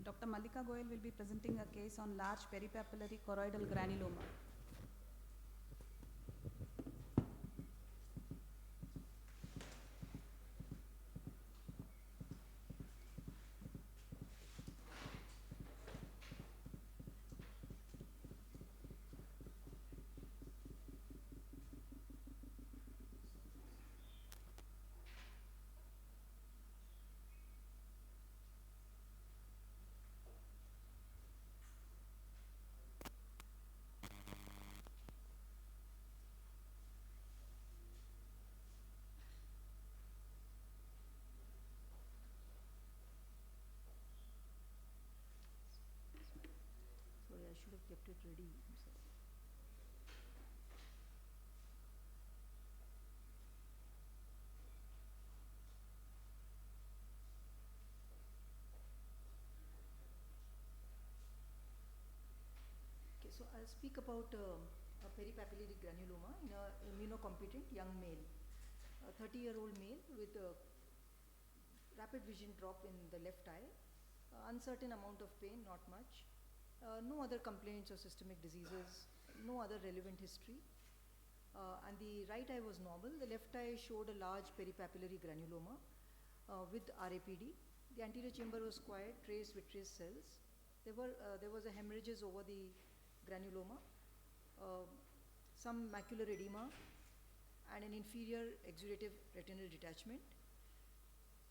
Dr. Mallika Goyal will be presenting a case on large peripapillary choroidal granuloma. Sorry, I should have kept it ready. I'm sorry. Okay, so I'll speak about a peripapillary granuloma in an immunocompetent young male. A 30-year-old male with a rapid vision drop in the left eye, uncertain amount of pain, not much, no other complaints or systemic diseases, no other relevant history, and the right eye was normal. The left eye showed a large peripapillary granuloma with RAPD. The anterior chamber was quiet, trace vitreous cells. There was a hemorrhages over the granuloma, some macular edema, and an inferior exudative retinal detachment.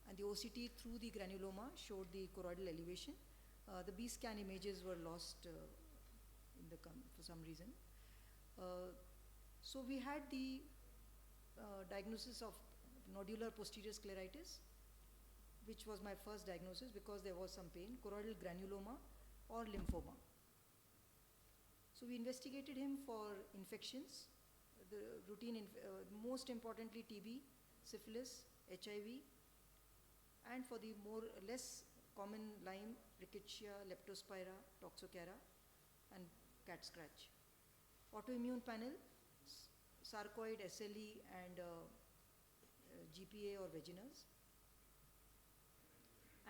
And the OCT through the granuloma showed the choroidal elevation. The B scan images were lost for some reason. So we had the diagnosis of nodular posterior scleritis, which was my first diagnosis because there was some pain, choroidal granuloma or lymphoma. So we investigated him for infections, the routine, most importantly TB, syphilis, HIV, and for the less common Lyme, rickettsia, leptospira, toxocara, and cat scratch. Autoimmune panel, sarcoid, SLE, and GPA or vaginas.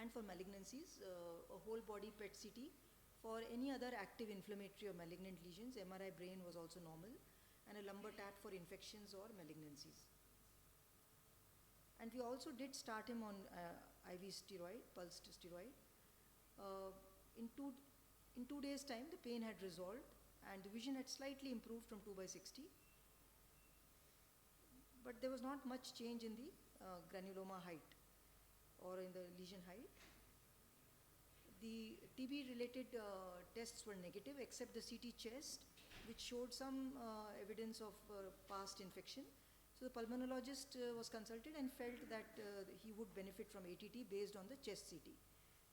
And for malignancies, a whole body PET CT. For any other active inflammatory or malignant lesions, MRI brain was also normal, and a lumbar TAT for infections or malignancies. And we also did start him on IV steroid, pulsed steroid. In 2 days' time, the pain had resolved, and the vision had slightly improved from 2/60. But there was not much change in the granuloma height or in the lesion height. The TB-related tests were negative except the CT chest, which showed some evidence of past infection. So the pulmonologist was consulted and felt that he would benefit from ATT based on the chest CT.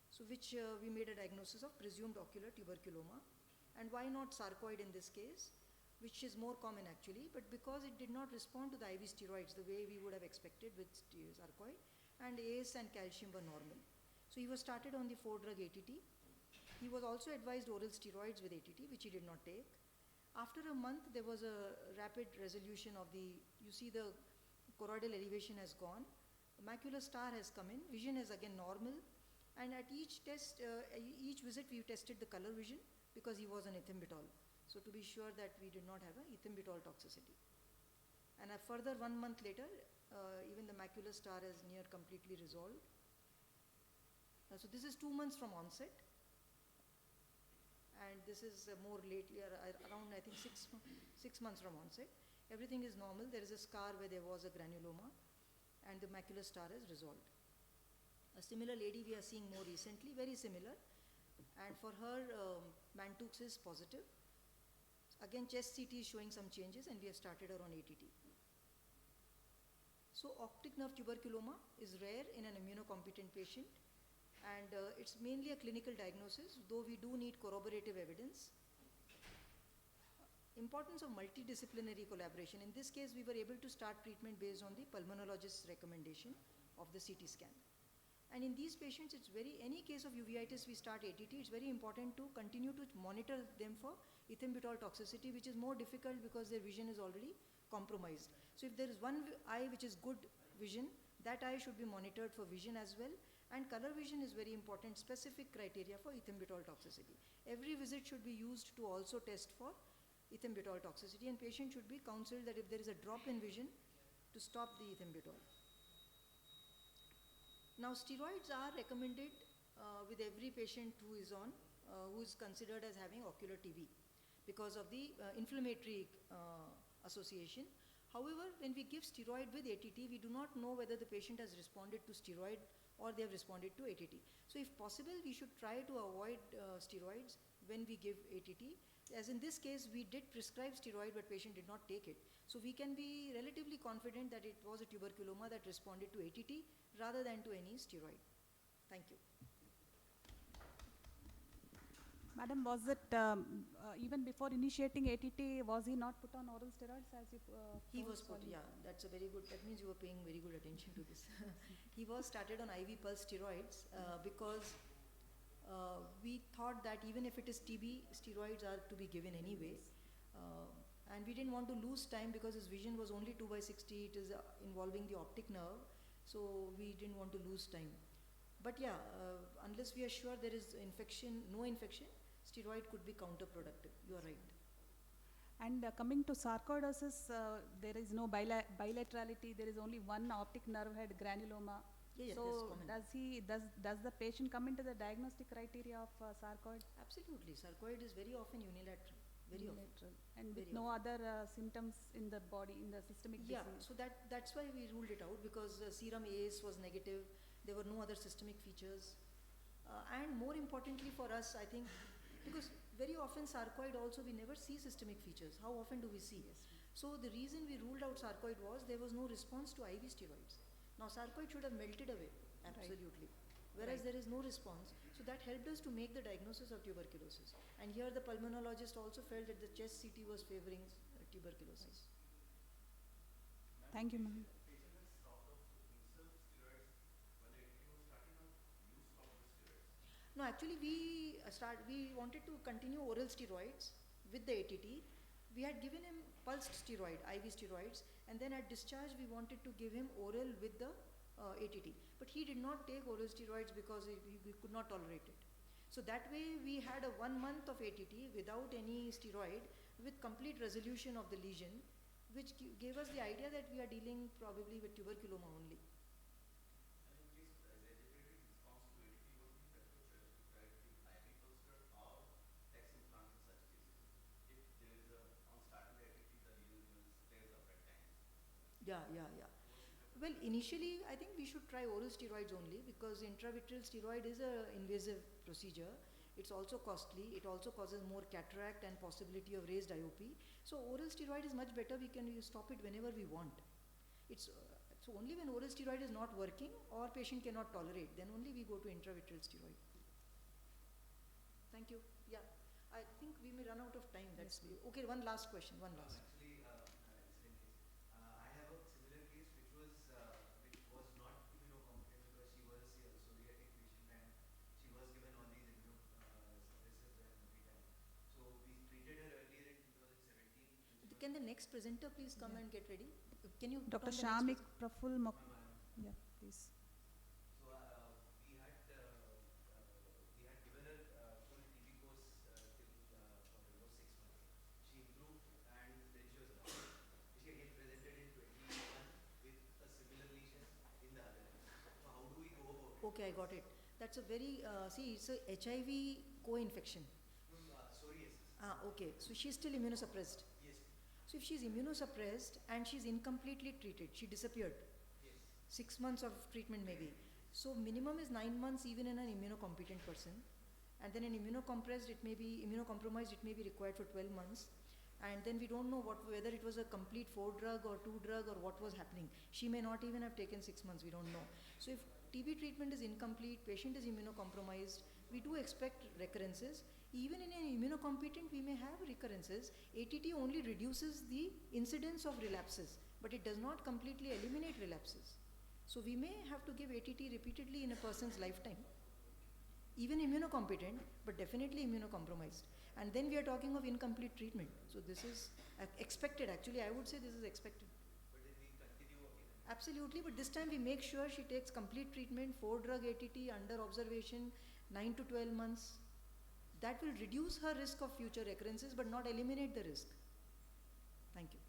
So which we made a diagnosis of presumed ocular tuberculoma. And why not sarcoid in this case, which is more common actually, but because it did not respond to the IV steroids the way we would have expected with sarcoid, and AS and calcium were normal. So he was started on the 4-drug ATT. He was also advised oral steroids with ATT, which he did not take. After a month, there was a rapid resolution of you see the choroidal elevation has gone, macular star has come in, vision is again normal, and at each test, each visit we tested the color vision because he was on ethambutol. So to be sure that we did not have a ethambutol toxicity. And a further 1 month later, even the macular star is near completely resolved. So this is 2 months from onset. And this is more lately, around I think 6 months from onset. Everything is normal. There is a scar where there was a granuloma, and the macular star is resolved. A similar lady we are seeing more recently, very similar, and for her Mantoux is positive. Again, chest CT is showing some changes, and we have started her on ATT. So optic nerve tuberculoma is rare in an immunocompetent patient, and it's mainly a clinical diagnosis, though we do need corroborative evidence. Importance of multidisciplinary collaboration. In this case, we were able to start treatment based on the pulmonologist's recommendation of the CT scan. And in these patients, it's any case of uveitis, we start ATT. It's very important to continue to monitor them for ethambutol toxicity, which is more difficult because their vision is already compromised. So if there is one eye which is good vision, that eye should be monitored for vision as well. And color vision is very important, specific criteria for ethambutol toxicity. Every visit should be used to also test for ethambutol toxicity, and patient should be counseled that if there is a drop in vision, to stop the ethambutol. Now, steroids are recommended with every patient who is considered as having ocular TB because of the inflammatory association. However, when we give steroid with ATT, we do not know whether the patient has responded to steroid or they have responded to ATT. So if possible, we should try to avoid steroids when we give ATT. As in this case, we did prescribe steroid, but patient did not take it. So we can be relatively confident that it was a tuberculoma that responded to ATT rather than to any steroid. Thank you. Madam, was it even before initiating ATT, was he not put on oral steroids as you He was put, yeah, that's a very good, that means you were paying very good attention to this. He was started on IV pulse steroids because we thought that even if it is TB, steroids are to be given anyway. And we didn't want to lose time because his vision was only 2/60, it is involving the optic nerve, so we didn't want to lose time. But yeah, unless we are sure there is infection, no infection, steroid could be counterproductive, you are right. And coming to sarcoidosis, there is no bilaterality, there is only one optic nerve head granuloma. Yeah, so that's common. does the patient come into the diagnostic criteria of sarcoid? Absolutely, sarcoid is very often unilateral. Very Unilateral. often. And with Very no other symptoms in the body, in the systemic Yeah, disease. so that's why we ruled it out, because serum AS was negative, there were no other systemic features. And more importantly for us, I think, because very often sarcoid also we never see systemic features. How often do we see? Yes. So the reason we ruled out sarcoid was there was no response to IV steroids. Now sarcoid should have melted away, absolutely. Whereas there is no response. So that helped us to make the diagnosis of tuberculosis. And here the pulmonologist also felt that the chest CT was favoring tuberculosis. Thank you, ma'am. No, actually we wanted to continue oral steroids with the ATT. We had given him pulsed steroid, IV steroids, and then at discharge we wanted to give him oral with the ATT. But he did not take oral steroids because he could not tolerate it. So that way we had a 1 month of ATT without any steroid with complete resolution of the lesion, which gave us the idea that we are dealing probably with tuberculoma only. Yeah. Well, initially, I think we should try oral steroids only, because intravitreal steroid is an invasive procedure. It's also costly. It also causes more cataract and possibility of raised IOP. So oral steroid is much better. We can stop it whenever we want. It's so only when oral steroid is not working or patient cannot tolerate, then only we go to intravitreal steroid. Thank you. Yeah, I think we may run out of time. That's okay. One last question. One last. Can the next presenter please come and get ready? Can you? Dr. Shamik Praful Mok. Yeah, please. So we had given her full TB course till for almost 6 months. She improved and then she was around. She again presented in 2021 with a similar lesion in the other eye. So how do we go about it? Okay, I got it. That's a very see, it's a HIV co-infection. Psoriasis. Okay. So she's still immunosuppressed. So if she's immunosuppressed and she's incompletely treated, she disappeared. Yes. 6 months of treatment maybe. So minimum is 9 months even in an immunocompetent person. And then in immunocompromised, it may be required for 12 months. And then we don't know whether it was a complete 4-drug or 2-drug or what was happening. She may not even have taken 6 months, we don't know. So if TB treatment is incomplete, patient is immunocompromised, we do expect recurrences. Even in an immunocompetent, we may have recurrences. ATT only reduces the incidence of relapses, but it does not completely eliminate relapses. So we may have to give ATT repeatedly in a person's lifetime. Even immunocompetent, but definitely immunocompromised. And then we are talking of incomplete treatment. So this is expected. Actually, I would say this is expected. But then we continue again and again. Absolutely, but this time we make sure she takes complete treatment, 4-drug ATT under observation, 9 to 12 months. That will reduce her risk of future recurrences but not eliminate the risk. Thank you.